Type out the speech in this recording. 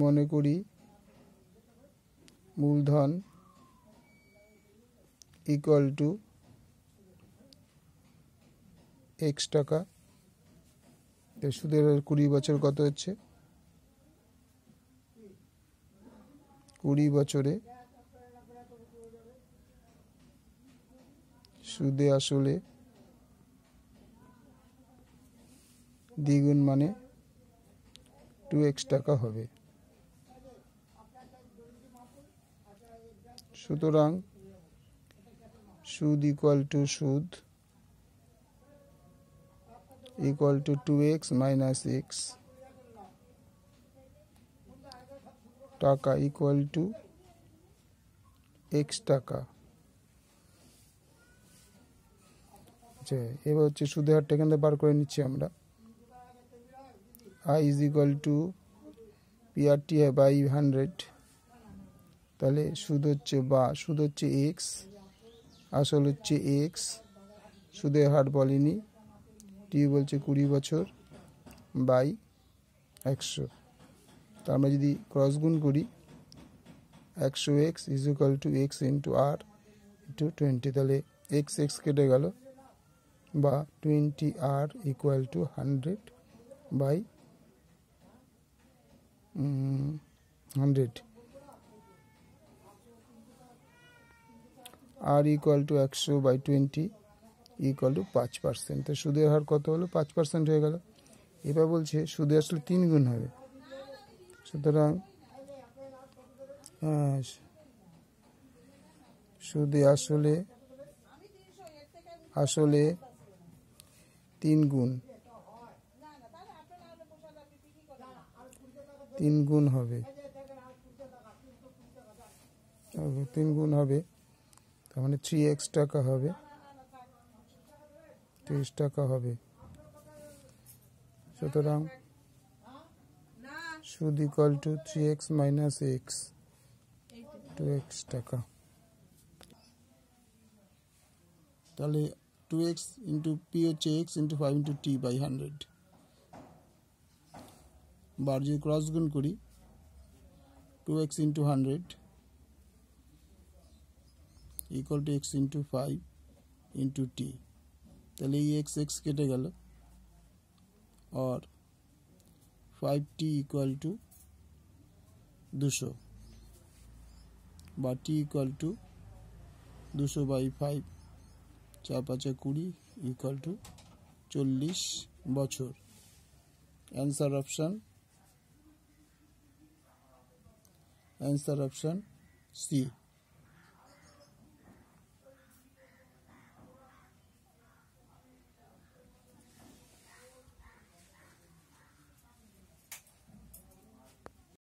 মনে করি মূলধন ইকুয়াল টু x টাকা। সুদের 20 বছর কত হচ্ছে? 20 বছরে সুদে আসলে দ্বিগুণ মানে 2x টাকা হবে। সুতরাং সুদ ইকুয়াল টু সুদ equal to 2x minus x টাকা ইকুয়াল টু x টাকা। আচ্ছা, এবার হচ্ছে সুদের হারটা এখান থেকে বার করে নিচ্ছি আমরা। I is equal to PRT by 100। তাহলে সুদ হচ্ছে x, আসল হচ্ছে x, সুদের হার বলেনি, টি বলছে 20 বছর বাই 100। তা আমরা যদি ক্রস গুণ করি 100x is equal to x into r into 20, তাহলে x কেটে গেল, বা 20r equal to 100 by 100, r equal to 100 by 20 equal to 5%। তো সুদের হার কত হলো? 5% হয়ে গেল। এবার বলছে সুদে আসলে 3 গুণ হবে। সুতরাং সুদে আসলে 3 গুণ, 3 গুণ হবে, 3 গুণ হবে, তার মানে 3x টাকা হবে, 30 টাকা হবে। সুতরাং সুদ equal to 3x minus x, 2x টাকা। তাহলে 2x ইন্টু পি হচ্ছে x into 5 into T by 100, বার যদি ক্রস গুণ করি 2x into 100 equal to x into 5 into T. তাহলে এই x কেটে গেল, আর 5t ইকুয়াল টু 200, বা t equal to 200 by 5, 4 5 20 equal to 40 বছর। Answer option C.